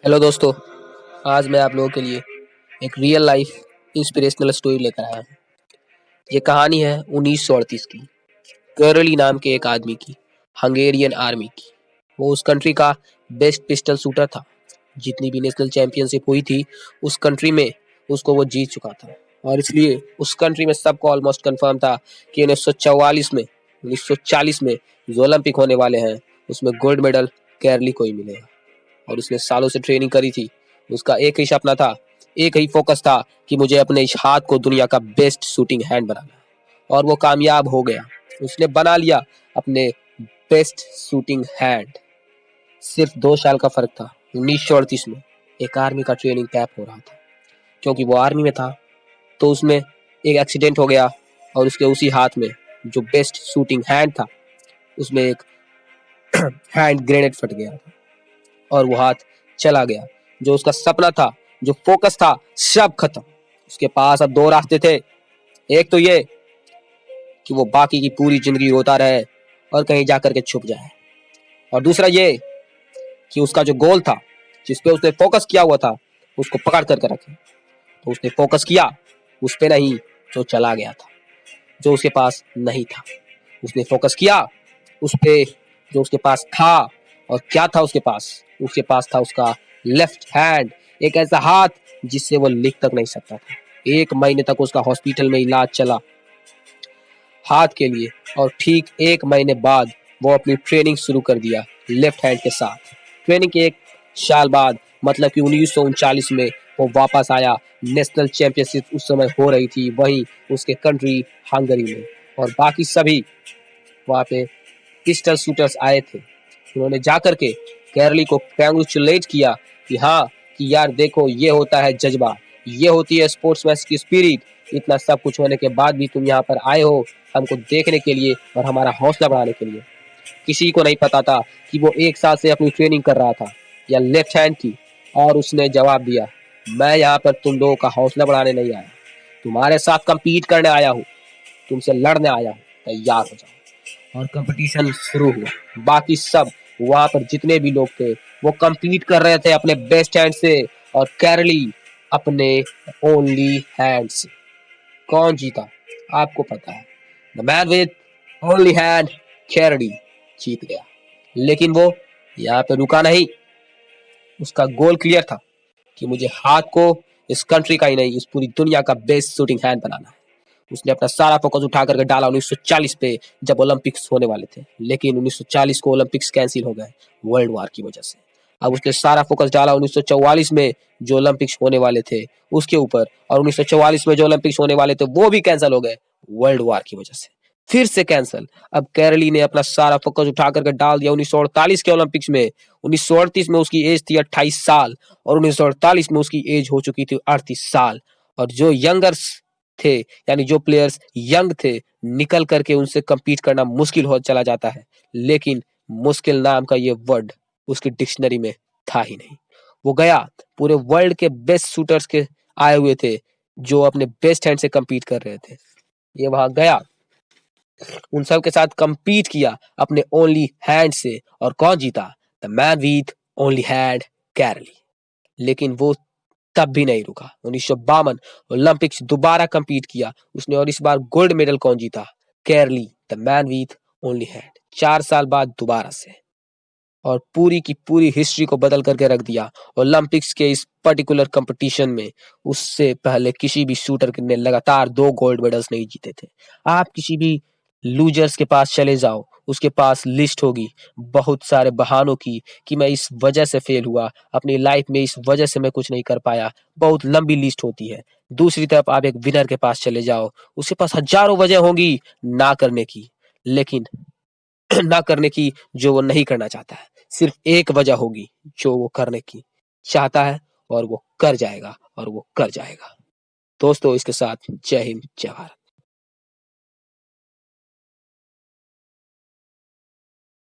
Hello दोस्तों, आज मैं आप लोगों के लिए एक रियल लाइफ इंस्पिरेशनल स्टोरी लेकर आया हूँ। ये कहानी है 1938 की, करली नाम के एक आदमी की, हंगेरियन आर्मी की। वो उस कंट्री का बेस्ट पिस्टल शूटर था। जितनी भी नेशनल चैंपियनशिप हुई थी उस कंट्री में उसको वो जीत चुका था, और इसलिए उस कंट्री में सबको ऑलमोस्ट कंफर्म था कि 1940 में जो ओलंपिक होने वाले हैं उसमें गोल्ड मेडल कैरली को ही मिलेगा। और उसने सालों से ट्रेनिंग करी थी। उसका एक ही सपना था, एक ही फोकस था कि मुझे अपने इस हाथ को दुनिया का बेस्ट शूटिंग हैंड बनाना है। और वो कामयाब हो गया। उसने बना लिया अपने बेस्ट शूटिंग हैंड। सिर्फ 2 साल का फर्क था। 1938 में एक आर्मी का ट्रेनिंग कैंप हो रहा था। क्योंकि वो आर्मी में था तो उसमें एक एक्सीडेंट हो गया, और उसके उसी हाथ में जो बेस्ट शूटिंग हैंड था उसमें एक हैंड ग्रेनेड फट गया और वो हाथ चला गया। जो उसका सपना था, जो फोकस था, सब खत्म। उसके पास अब 2 रास्ते थे। एक तो ये कि वो बाकी की पूरी जिंदगी रोता रहे और कहीं जाकर के छुप जाए, और दूसरा ये कि उसका जो गोल था, जिस पे उसने फोकस किया हुआ था, उसको पकड़ करके रखे। तो उसने फोकस किया उस पे नहीं, जो चला गया था, जो उसके पास नहीं था। उसने फोकस किया उस पे जो उसके पास था। और क्या था उसके पास? उसके पास था उसका लेफ्ट हैंड, एक ऐसा हाथ जिससे वो लिख तक नहीं सकता था। 1 महीने तक उसका हॉस्पिटल में इलाज चला हाथ के लिए, और ठीक 1 महीने बाद वो अपनी ट्रेनिंग शुरू कर दिया लेफ्ट हैंड के साथ। ट्रेनिंग के 1 साल बाद, मतलब कि 1939 में वो वापस आया। नेशनल चैंपियनशिप उस समय हो रही थी वहीं उसके कंट्री हंगरी में, और बाकी सभी वहाँ पे पिस्टल शूटर्स आए थे। उन्होंने जाकर के कैरली को कांग्रेचुलेट किया कि हाँ, कि यार देखो, ये होता है जज्बा, ये होती है स्पोर्ट्समैन की स्पिरिट। इतना सब कुछ होने के बाद भी तुम यहाँ पर आए हो हमको देखने के लिए और हमारा हौसला बढ़ाने के लिए। किसी को नहीं पता था कि वो 1 साल से अपनी ट्रेनिंग कर रहा था या लेफ्ट हैंड की। और उसने जवाब दिया, मैं यहाँ पर तुम लोगों का हौसला बढ़ाने नहीं आया, तुम्हारे साथ कम्पीट करने आया हूँ, तुमसे लड़ने आया हूँ, तैयार हो जाओ। और कंपटीशन शुरू हुआ। बाकी सब वहां पर जितने भी लोग थे वो कंपीट कर रहे थे अपने बेस्ट हैंड से, और कैरली अपने ओनली हैंड से। कौन जीता? आपको पता है, the man with only hand, Karoly जीत गया। लेकिन वो यहाँ पे रुका नहीं। उसका गोल क्लियर था कि मुझे हाथ को इस कंट्री का ही नहीं, इस पूरी दुनिया का बेस्ट शूटिंग हैंड बनाना है। उसने अपना सारा फोकस उठा करके डाला 1940 पे, जब ओलंपिक्स होने वाले थे। लेकिन 1940 को ओलंपिक्स कैंसिल हो गए वर्ल्ड वार की वजह से। अब उसने सारा फोकस डाला 1944 में, जो ओलंपिक्स होने वाले थे उसके ऊपर। और 1944 में जो ओलंपिक्स होने वाले थे वो भी कैंसिल हो गए वर्ल्ड वार की वजह से। फिर से कैंसिल। अब कैरली ने अपना सारा फोकस उठा करके डाल दिया 1948 के ओलंपिक्स में। 1938 में उसकी एज थी 28 साल, और 1948 में उसकी एज हो चुकी थी 38 साल। और जो यंगर्स थे, यानी जो प्लेयर्स यंग थे, निकल करके उनसे कम्पीट करना मुश्किल हो चला जाता है। लेकिन मुश्किल नाम का ये वर्ड उसकी डिक्शनरी में था ही नहीं। वो गया, पूरे वर्ल्ड के बेस्ट शूटर्स के आए हुए थे जो अपने बेस्ट हैंड से कम्पीट कर रहे थे। ये वहां गया, उन सब के साथ कम्पीट किया अपने ओनली हैंड से, और कौन जीता? The man with only hand, Karoly. लेकिन वो तब भी नहीं रुका। 1952 ओलंपिक्स दोबारा कंपीट किया उसने, और इस बार गोल्ड मेडल कौन जीता? Karoly, the man with only hand. 4 साल बाद दोबारा से, और पूरी की पूरी हिस्ट्री को बदल करके रख दिया। ओलंपिक्स के इस पर्टिकुलर कंपटीशन में उससे पहले किसी भी शूटर ने लगातार 2 गोल्ड मेडल्स नहीं जीते थे। आप किसी भी लूजर्स के पास चले जाओ, उसके पास लिस्ट होगी बहुत सारे बहानों की कि मैं इस वजह से फेल हुआ, अपनी लाइफ में इस वजह से मैं कुछ नहीं कर पाया। बहुत लंबी लिस्ट होती है। दूसरी तरफ आप एक विनर के पास चले जाओ, उसके पास हजारों वजह होंगी ना करने की, लेकिन ना करने की जो वो नहीं करना चाहता है। सिर्फ एक वजह होगी जो वो करने की चाहता है, और वो कर जाएगा, और वो कर जाएगा। दोस्तों, इसके साथ जय हिंद, जय भारत।